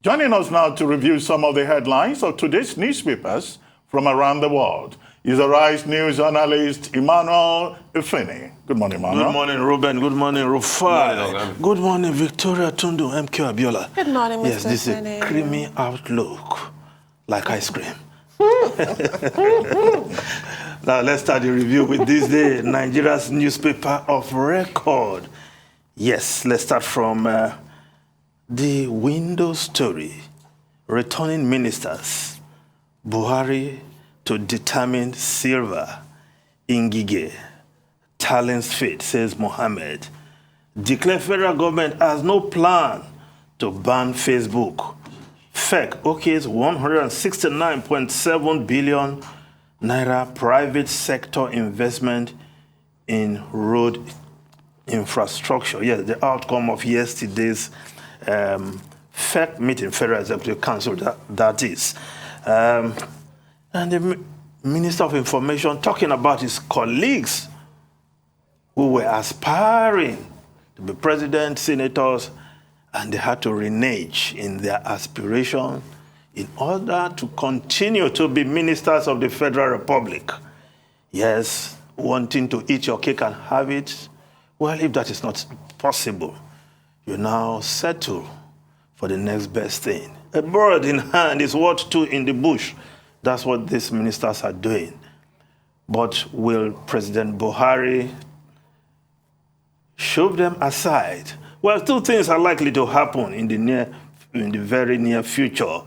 Joining us now to review some of the headlines of today's newspapers from around the world is Arise News analyst Emmanuel Ifeni. Good morning, Emmanuel. Good morning, Ruben. Good morning, Rufai. Good morning, Victoria Tundu, MQ Abiola. Good morning, Mr. Yes, this is a creamy outlook, like ice cream. Now, let's start the review with this day, Nigeria's newspaper of record. Yes, let's start from the window story. Returning ministers, Buhari to determine silver, Ngige, talent's fate, says Mohammed. Declare federal government has no plan to ban Facebook. FEC okays 169.7 billion naira private sector investment in road infrastructure. Yes, the outcome of yesterday's FEC meeting, Federal Executive Council, that is. And the Minister of Information talking about his colleagues who were aspiring to be president, senators, and they had to renege in their aspiration in order to continue to be ministers of the Federal Republic. Yes, wanting to eat your cake and have it. Well, if that is not possible, you now settle for the next best thing. A bird in hand is worth two in the bush. That's what these ministers are doing. But will President Buhari shove them aside? Well, two things are likely to happen in the very near future.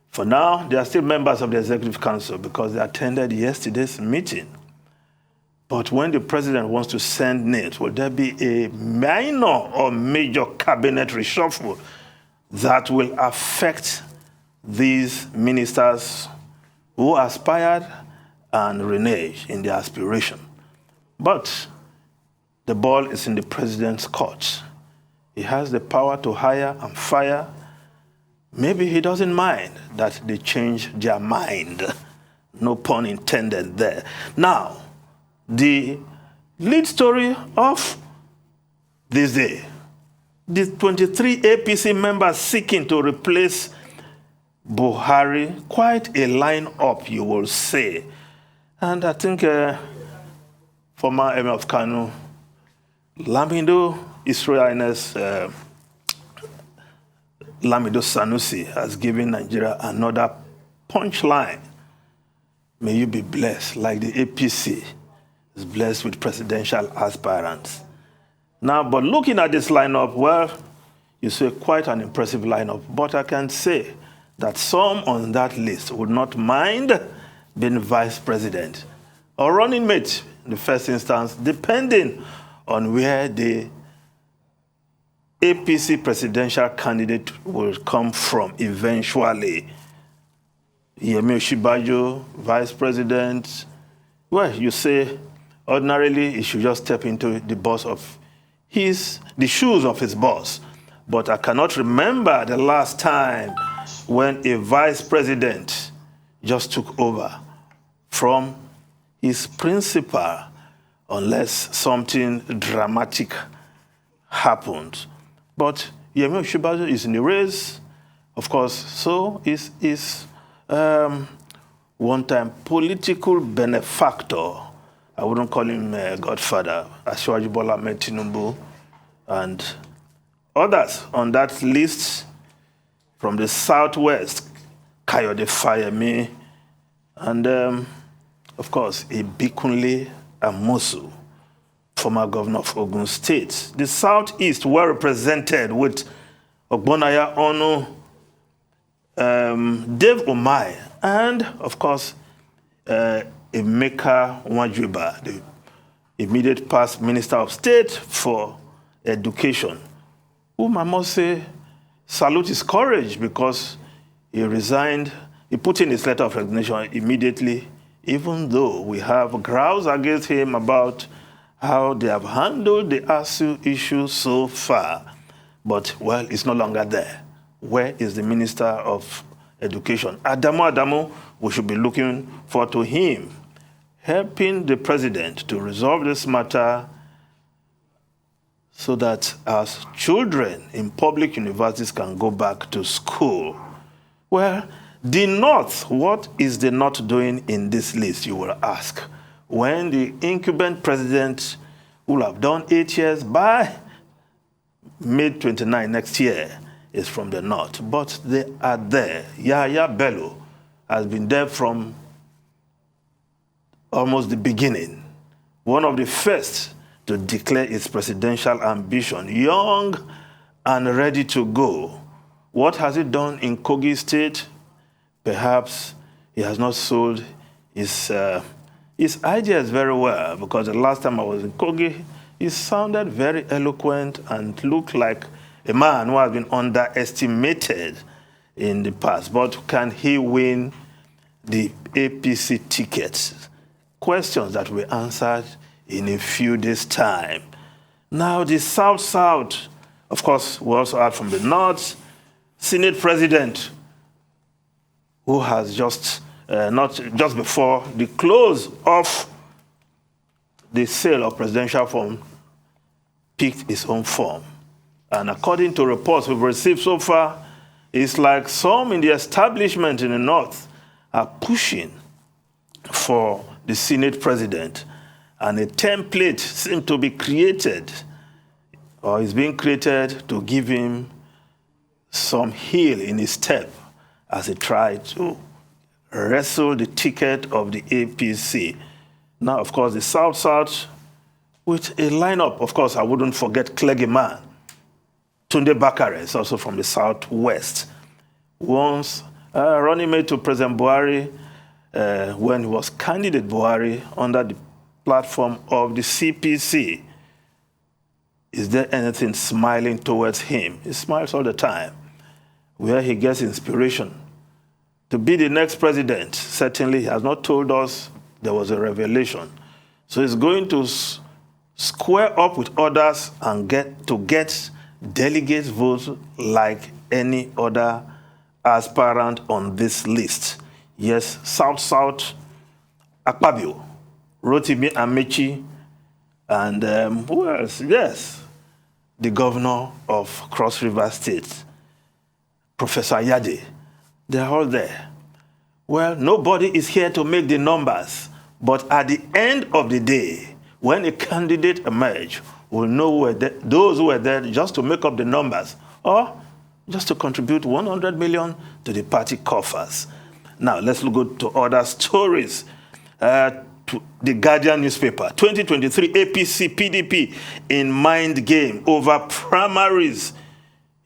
For now, they are still members of the Executive Council because they attended yesterday's meeting. But when the president wants to send names, will there be a minor or major cabinet reshuffle that will affect these ministers who aspired and reneged in their aspiration? But the ball is in the president's court. He has the power to hire and fire. Maybe he doesn't mind that they change their mind. No pun intended there. Now, the lead story of this day. The 23 APC members seeking to replace Buhari, quite a line-up, you will say. And I think former Emir of Kano, Lamido Israel's Lamido Sanusi has given Nigeria another punchline. May you be blessed, like the APC is blessed with presidential aspirants. Now, but looking at this lineup, well, you see quite an impressive lineup. But I can say that some on that list would not mind being vice president or running mate in the first instance, depending on where the APC presidential candidate will come from eventually. Yemi Oshibajo, vice president. Well, you say ordinarily he should just step into the shoes of his boss. But I cannot remember the last time when a vice president just took over from his principal, unless something dramatic happened. But Yemi Oshibajo is in the race, of course, so is one-time political benefactor. I wouldn't call him Godfather, Asiwaju Bola Ahmed Tinubu, and others on that list from the southwest, Kayode Fayemi, and of course, Ibikunle Amosu, former governor of Ogun State. The southeast were represented with Ogbonaya Onu, Dave Omai, and of course, Emeka Nwajuba, the immediate past Minister of State for Education, whom I must say salute his courage because he resigned, he put in his letter of resignation immediately, even though we have growls against him about how they have handled the ASU issue so far. But, well, it's no longer there. Where is the Minister of Education? Adamu, we should be looking forward to him helping the president to resolve this matter so that as children in public universities can go back to school. Well, the North, what is the North doing in this list, you will ask? When the incumbent president will have done 8 years by May 29 next year is from the North. But they are there. Yahya Bello has been there from almost the beginning. One of the first to declare his presidential ambition, young and ready to go. What has he done in Kogi State? Perhaps he has not sold his ideas very well, because the last time I was in Kogi, he sounded very eloquent and looked like a man who has been underestimated in the past. But can he win the APC tickets? Questions that will be answered in a few days' time. Now, the South, of course, we also heard from the North, Senate President, who has just before the close of the sale of presidential form, picked his own form. And according to reports we've received so far, it's like some in the establishment in the North are pushing for the Senate President, and a template seems to be created, or is being created, to give him some heel in his step as he tried to wrestle the ticket of the APC. Now, of course, the South, with a lineup, of course, I wouldn't forget Cleggyman. Tunde Bakare is also from the Southwest. Once running mate to President Buhari, when he was candidate Buhari under the platform of the CPC. Is there anything smiling towards him? He smiles all the time. Where he gets inspiration to be the next president, certainly he has not told us there was a revelation. So he's going to square up with others and get delegates votes like any other aspirant on this list. Yes, South, Akpabio, Rotimi Amechi, and who else? Yes, the governor of Cross River State, Professor Ayade. They're all there. Well, nobody is here to make the numbers, but at the end of the day, when a candidate emerges, we'll know those who were there just to make up the numbers, or just to contribute 100 million to the party coffers. Now, let's go to other stories. To TheGuardian newspaper, 2023 APC PDP in mind game over primaries.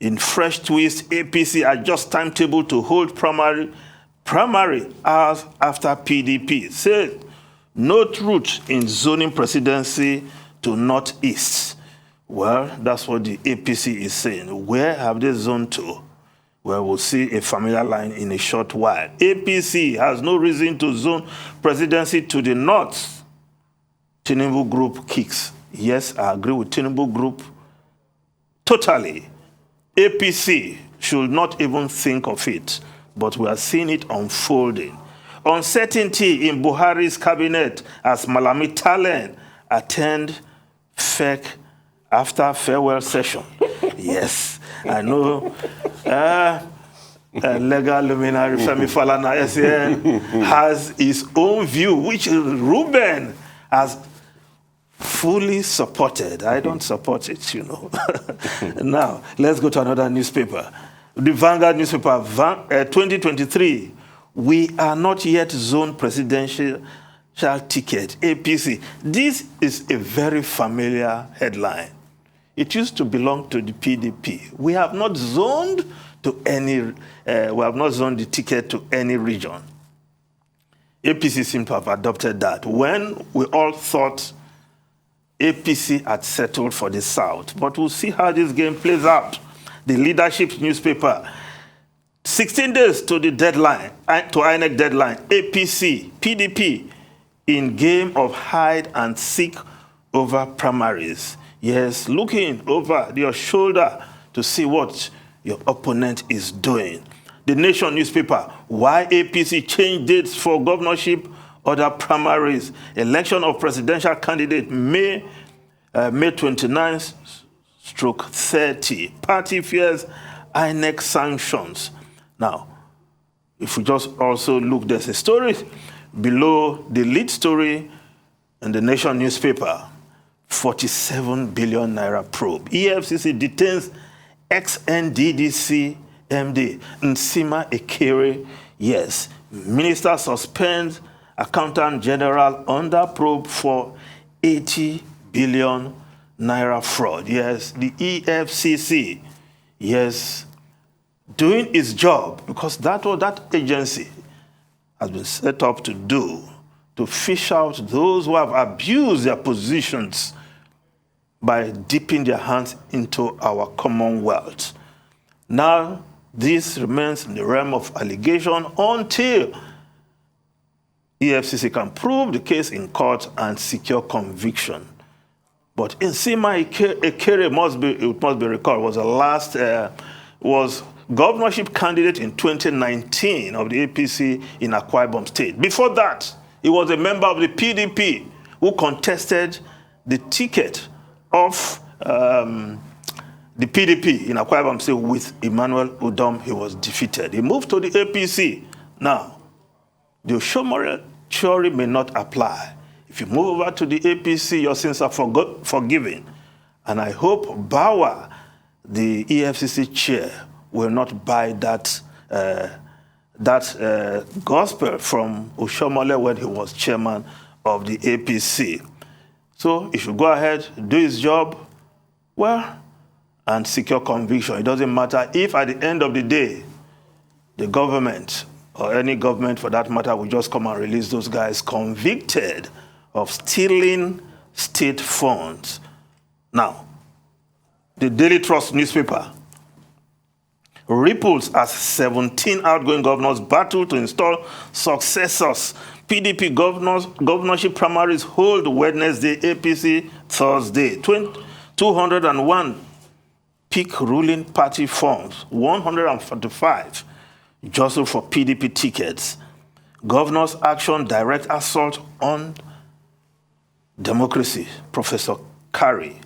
In fresh twist, APC adjusts timetable to hold primary hours after PDP. Says no truth in zoning presidency to Northeast. Well, that's what the APC is saying. Where have they zoned to? Well, we'll see a familiar line in a short while. APC has no reason to zone presidency to the North. Tinubu Group kicks. Yes, I agree with Tinubu Group totally. APC should not even think of it, but we are seeing it unfolding. Uncertainty in Buhari's cabinet as Malami Talen attend FEC after farewell session. Yes, I know. Legal luminary Femi Falana SN has his own view, which Ruben has fully supported. I don't support it, you know. Now, let's go to another newspaper. The Vanguard newspaper, 2023. We are not yet zoned presidential ticket, APC. This is a very familiar headline. It used to belong to the PDP. We have not zoned to any. We have not zoned the ticket to any region. APC seems to have adopted that. When we all thought APC had settled for the South, but we'll see how this game plays out. The Leadership newspaper, 16 days to the deadline, to INEC deadline. APC, PDP, in game of hide and seek over primaries. Yes, looking over your shoulder to see what your opponent is doing. The Nation newspaper, why APC changed dates for governorship, other primaries. Election of presidential candidate May 29th, 2021/30. Party fears INEC sanctions. Now, if we just also look, there's a story below the lead story in the Nation newspaper. 47 billion naira probe. EFCC detains ex-NDDC MD Nsima Ekere. Yes, minister suspends accountant general under probe for 80 billion naira fraud. Yes, the EFCC, yes, doing its job, because that's what that agency has been set up to do, to fish out those who have abused their positions by dipping their hands into our commonwealth. Now, this remains in the realm of allegation until EFCC can prove the case in court and secure conviction. But Nsima Ekere must be recalled, was the last, was governorship candidate in 2019 of the APC in Akwa Ibom State. Before that, he was a member of the PDP who contested the ticket of the PDP in Akwa Ibom State with Emmanuel Udom. He was defeated. He moved to the APC. Now, the Oshomole theory may not apply. If you move over to the APC, your sins are forgiven. And I hope Bawa, the EFCC chair, will not buy that gospel from Oshomole when he was chairman of the APC. So if you go ahead, do his job, well, and secure conviction. It doesn't matter if at the end of the day, the government, or any government for that matter, will just come and release those guys convicted of stealing state funds. Now, the Daily Trust newspaper ripples as 17 outgoing governors battle to install successors. PDP governorship primaries hold Wednesday, APC Thursday. 201 peak ruling party forms, 145 jostle for PDP tickets. Governor's action direct assault on democracy, Professor Kari.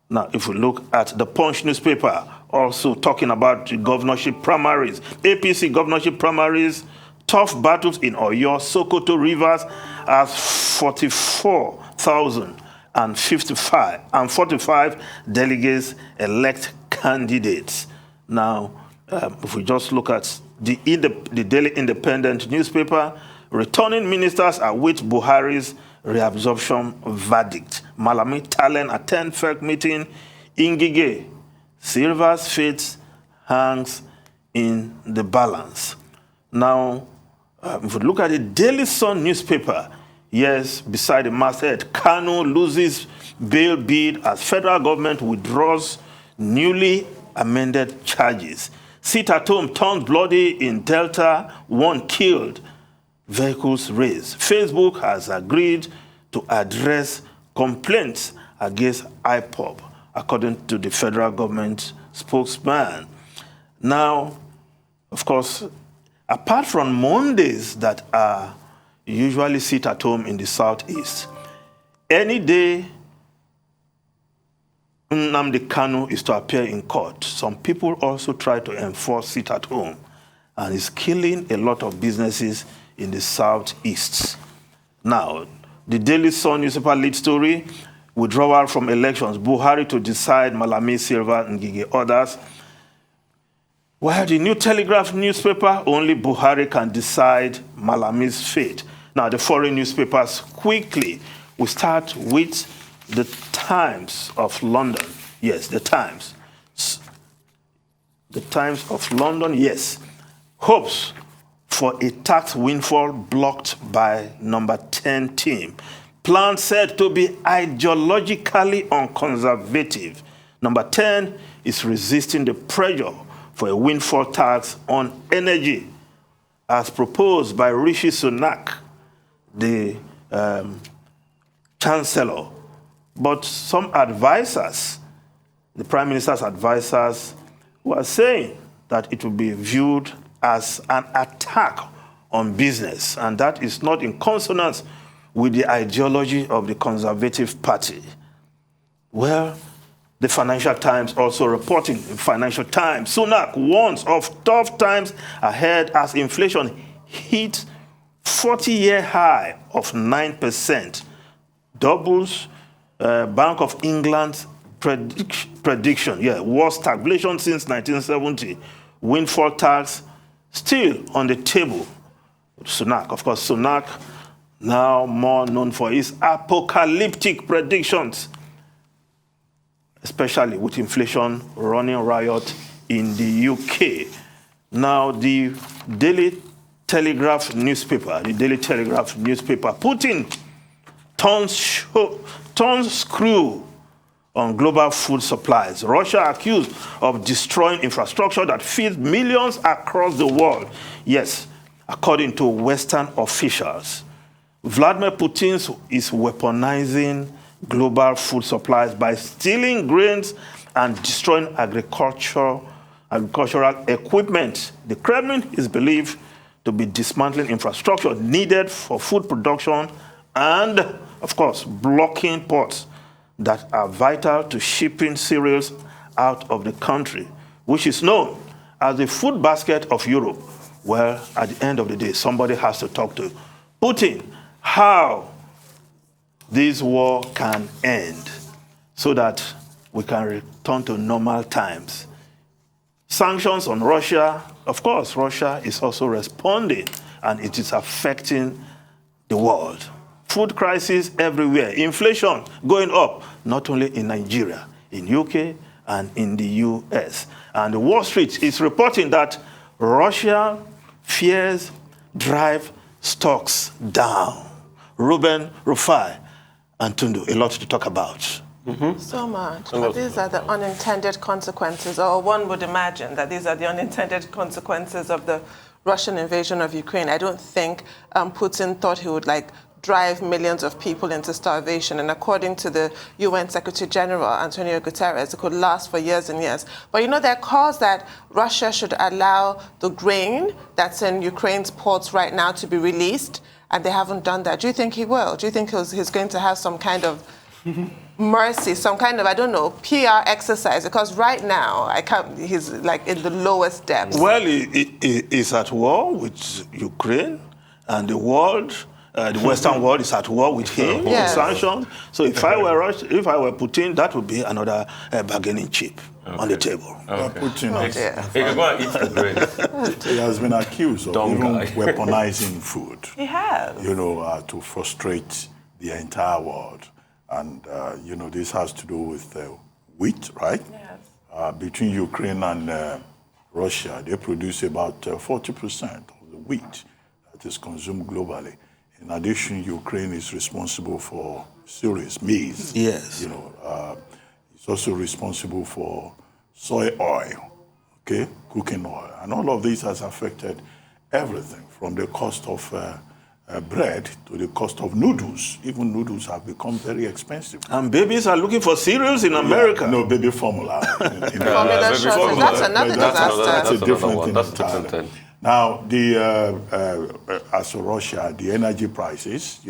Now, if we look at the Punch newspaper, also talking about the governorship primaries, APC governorship primaries, tough battles in Oyo, Sakoto, Rivers, as 44,045 delegates elect candidates. Now, if we just look at the Daily Independent newspaper, returning ministers await Buhari's reabsorption verdict. Malami Talen attend FERC meeting in Ngige. Silver's fate hangs in the balance. Now, if we look at the Daily Sun newspaper, yes, beside the masthead, Kanu loses bail bid as federal government withdraws newly amended charges. Sit at home turns bloody in Delta, 1 killed. Vehicles raised. Facebook has agreed to address complaints against IPOB, according to the federal government spokesman. Now, of course, apart from Mondays that are usually sit at home in the Southeast, any day Nnamdi Kanu is to appear in court, some people also try to enforce sit at home, and it's killing a lot of businesses in the Southeast. Now, the Daily Sun newspaper lead story, withdrawal from elections, Buhari to decide Malami, Silva, Ngige, others. While the New Telegraph newspaper, only Buhari can decide Malami's fate. Now, the foreign newspapers, quickly, we start with the Times of London. Yes, the Times. The Times of London, yes. Hopes for a tax windfall blocked by number 10 team. Plan said to be ideologically unconservative. Number 10 is resisting the pressure for a windfall tax on energy as proposed by Rishi Sunak, the Chancellor. But some advisors, the Prime Minister's advisors, were saying that it will be viewed as an attack on business, and that is not in consonance with the ideology of the Conservative Party. Well, The Financial Times also reporting, Financial Times, Sunak warns of tough times ahead as inflation hit 40-year high of 9%, doubles Bank of England's prediction. Worst stagflation since 1970. Windfall tax still on the table. Sunak, of course, Sunak, now more known for his apocalyptic predictions, especially with inflation running riot in the UK. Now, the Daily Telegraph newspaper, Putin turns screw on global food supplies. Russia accused of destroying infrastructure that feeds millions across the world. Yes, according to Western officials. Vladimir Putin is weaponizing global food supplies by stealing grains and destroying agricultural equipment. The Kremlin is believed to be dismantling infrastructure needed for food production and, of course, blocking ports that are vital to shipping cereals out of the country, which is known as the food basket of Europe. Well, at the end of the day, somebody has to talk to Putin how this war can end so that we can return to normal times. Sanctions on Russia, of course, Russia is also responding, and it is affecting the world. Food crisis everywhere, inflation going up, not only in Nigeria, in UK and in the US. And Wall Street is reporting that Russia fears drive stocks down. Ruben Rufai and Tundu, a lot to talk about. So much. But these are the unintended consequences, or one would imagine that these are the unintended consequences of the Russian invasion of Ukraine. I don't think Putin thought he would drive millions of people into starvation. And according to the UN Secretary General, Antonio Guterres, it could last for years and years. But there are calls that Russia should allow the grain that's in Ukraine's ports right now to be released, and they haven't done that. Do you think he will? Do you think he's going to have some kind of mercy, some kind of, PR exercise? Because right now, he's in the lowest depths. Well, he's at war with Ukraine, and the world, the Western world is at war with him, with sanctions. So if I were Putin, that would be another bargaining chip on the table. Putin, he can go and eat the grain. he has been accused of weaponizing food. He has. To frustrate the entire world. And, this has to do with wheat, right? Yes. Between Ukraine and Russia, they produce about 40% of the wheat that is consumed globally. In addition, Ukraine is responsible for cereals, maize. Yes. It's also responsible for soy oil, cooking oil. And all of this has affected everything from the cost of bread to the cost of noodles. Even noodles have become very expensive. And babies are looking for cereals in America. No, baby formula. Formula shortage. That's another disaster. That's a different thing That's entirely. different. Now, as for Russia, the energy prices,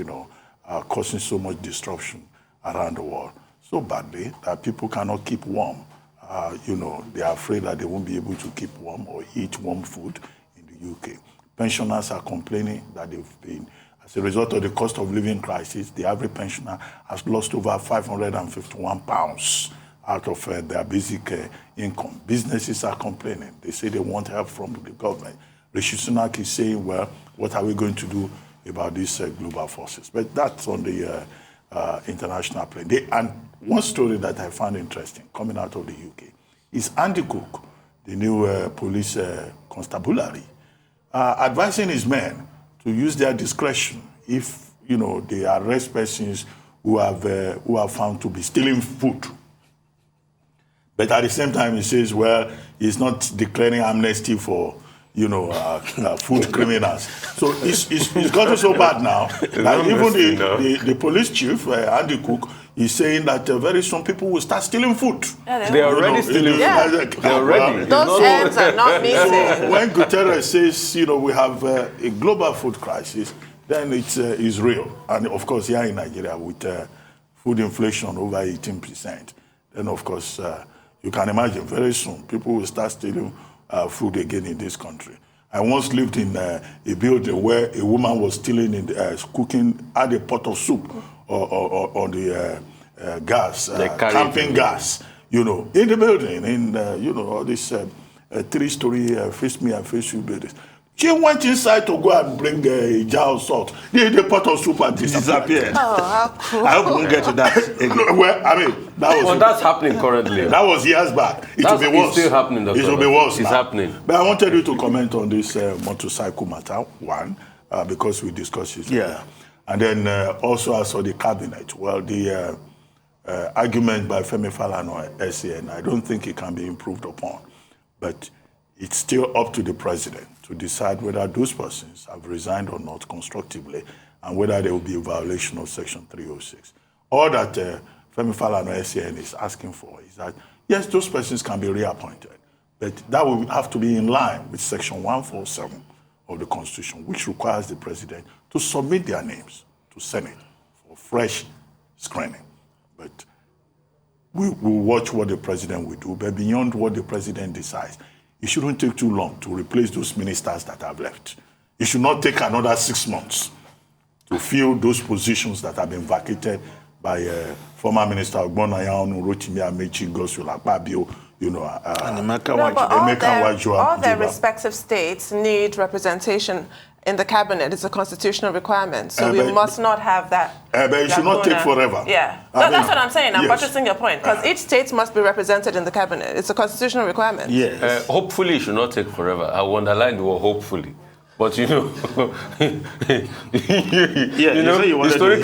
are causing so much disruption around the world so badly that people cannot keep warm. They are afraid that they won't be able to keep warm or eat warm food in the UK. Pensioners are complaining that they've been, as a result of the cost of living crisis, the average pensioner has lost over £551 out of their basic income. Businesses are complaining. They say they want help from the government. Rishi Sunak is saying, well, what are we going to do about these global forces? But that's on the international plane. And one story that I found interesting coming out of the UK is Andy Cook, the new police constabulary, advising his men to use their discretion if they arrest persons who are found to be stealing food. But at the same time, he says, well, he's not declaring amnesty for food criminals. So it's gotten so bad now that even the police chief, Andy Cook, is saying that very soon people will start stealing food. Yeah, They are already stealing food. Yeah. They're already. Those ends are not meeting. When Guterres says, we have a global food crisis, then it's real. And of course, here in Nigeria, with food inflation over 18%, then of course, you can imagine very soon people will start stealing food again in this country. I once lived in a building where a woman was stealing in cooking, had a pot of soup on the gas, camping gas, in the building, in, all this 3-story face me and face you buildings. She went inside to go and bring a jar of salt. The pot of soup and disappeared. Oh, how cool. I hope we won't get to that again. Well, I mean, that was... Well, that's happening currently. That was years back. It will be worse. It's still happening, Dr. It will be worse It's now. happening. But I wanted you to comment on this motorcycle matter, one, because we discussed it. Yeah. And then also as for the cabinet, well, the argument by Femi Falana, SAN, I don't think it can be improved upon. But it's still up to the president to decide whether those persons have resigned or not constructively and whether there will be a violation of Section 306. All that Femi Falana SAN is asking for is that, yes, those persons can be reappointed, but that will have to be in line with Section 147 of the Constitution, which requires the president to submit their names to Senate for fresh screening. But we will watch what the president will do, but beyond what the president decides, it shouldn't take too long to replace those ministers that have left. It should not take another 6 months to fill those positions that have been vacated by former Minister Ogbonnaya, Rotimi Amechi, Godswill Akpabio, And but all their respective states need representation in the cabinet. It's a constitutional requirement, so we must not have that. But it should not take forever. Yeah, that's what I'm saying. I'm buttressing your point, because each state must be represented in the cabinet. It's a constitutional requirement. Yes. Hopefully, it should not take forever. I will underline the word hopefully. But historical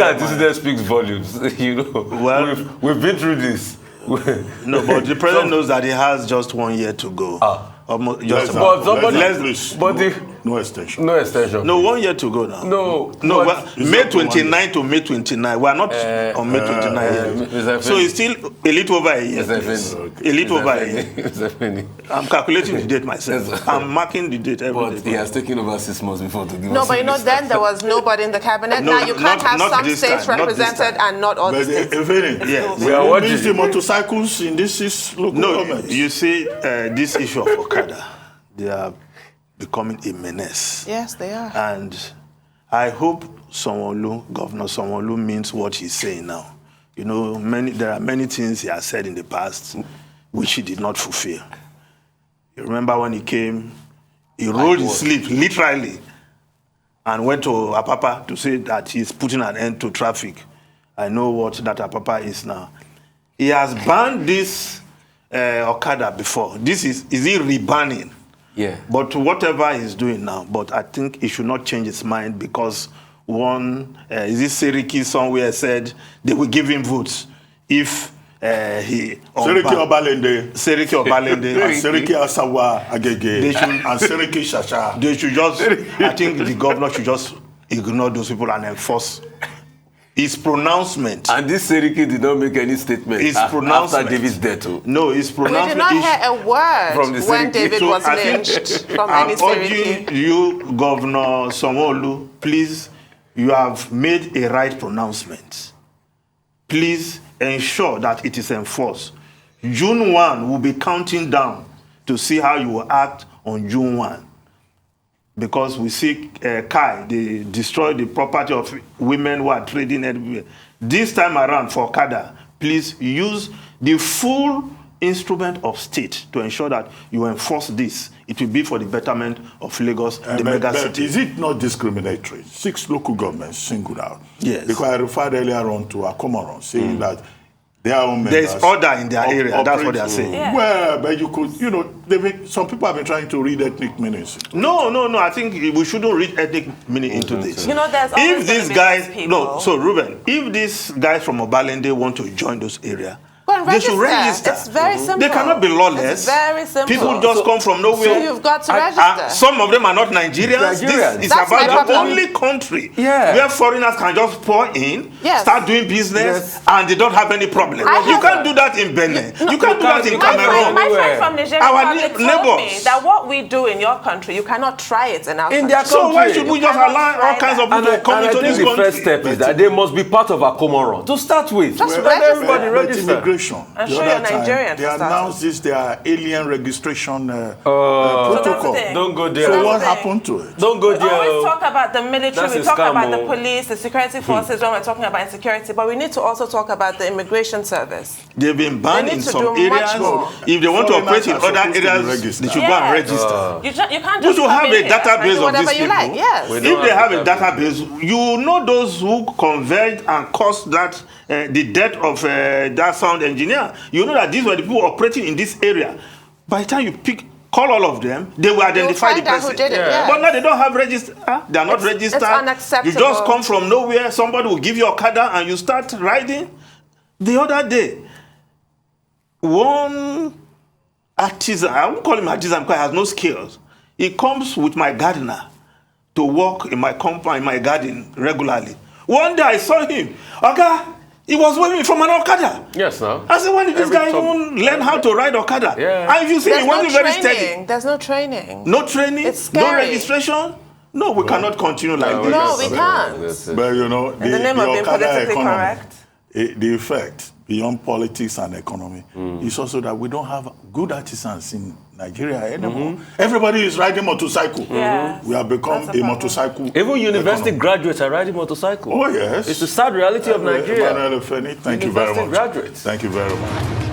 antecedent speaks volumes. Well, we've been through this. No, but the president knows that he has just 1 year to go. Almost just no extension. No extension. No, 1 year to go now. No. May 29 to May 29. We are not on May 29 yet. So it's still a little over a year. A little over a year. I'm calculating the date myself. I'm marking the date every day. But he has taken over 6 months before to give us. No, but then there was nobody in the cabinet. No, now you can't have not some this states time, not this represented time. and not all the states. Yes. We are watching the motorcycles in this local government. You see, this issue of Okada, they are becoming a menace. Yes, they are. And I hope Governor Sanwo-Olu means what he's saying now. There are many things he has said in the past which he did not fulfill. You remember when he came, he rolled his sleeves, literally, and went to Apapa to say that he's putting an end to traffic. I know what that Apapa is now. He has banned this Okada before. Is he rebanning? Yeah. But whatever he's doing now, but I think he should not change his mind because Seriki somewhere said they will give him votes if he... Seriki Obalende. And Seriki Asawa Agege. And Seriki Shasha. They should I think the governor should just ignore those people and enforce his pronouncement. And this Seriki did not make any statement after David's death. No, his pronouncement. We did not hear a word from the when David was lynched from any Seriki. I'm urging you, Governor Sanwo-Olu, please, you have made a right pronouncement. Please ensure that it is enforced. June 1 will be counting down to see how you will act on June 1. Because we see they destroy the property of women who are trading everywhere. This time around for Okada, please use the full instrument of state to ensure that you enforce this. It will be for the betterment of Lagos, the mega city. Is it not discriminatory? 6 local governments singled out. Yes. Because I referred earlier on to Akomaron saying that their own members... There's order in their area, that's what they are saying. Yeah. Well, but you could, some people have been trying to read ethnic meanings. No, I think we shouldn't read ethnic meaning into this. There's always If these guys, Ruben, if these guys from Obalende want to join those areas, they should register. It's very simple. They cannot be lawless. It's very simple. People just come from nowhere. So you've got to register. Some of them are not Nigerians. This is about the only country where foreigners can just pour in, start doing business, and they don't have any problem. You can't do that in Benin. You can't do that in Cameroon. My friend from Nigeria told me that what we do in your country, you cannot try it in our country. So why should we just allow all kinds of people to come into this country? The first step is that they must be part of a Comoron to start with. Just But register. immigration, immigration. I'm The sure other you're Nigerian, time, they for announced this, their alien registration protocol. Don't go there. So what happened to it? Don't go We there. always talk about the military, That's we a talk scam, about the oh. police, the security forces when we're talking about insecurity, but we need to also talk about the immigration service. They've been banned They in need to some do much areas. more. If they want to operate in Foreigners are other supposed to be areas, registered. they should go and register. You can't We just should come have in a here and database do of whatever these you like. people. Yes. We If don't they have have a database, you know those who converged and caused that the death of that sound engineer. You know that these were the people operating in this area. By the time you call all of them, they will identify the find out person. who did it, Yeah. yes. But now they don't have register. They are not registered. It's unacceptable. You just come from nowhere. Somebody will give you a Okada and you start riding. The other day, one artisan, I won't call him artisan because he has no skills. He comes with my gardener to work in my compound, in my garden regularly. One day I saw him. Okay, he was waving from an Okada. Yes, now. I said, when did this guy even learn how to ride Okada? Yeah. And if you see, There's he wasn't no very training. steady. There's no training. No training, It's no scary. registration. No, we cannot continue like this. No, we can't. That's it. But you know, In the name of being Okada politically economy, correct. The effect beyond politics and economy is also that we don't have good artisans in Nigeria anymore. Everybody is riding motorcycle. Yes. We have become That's a a problem. motorcycle. Even university economy. graduates are riding motorcycles. Oh yes, It's the sad reality of Nigeria. Emmanuel Efeni, thank you very University much. graduates. Thank you very much.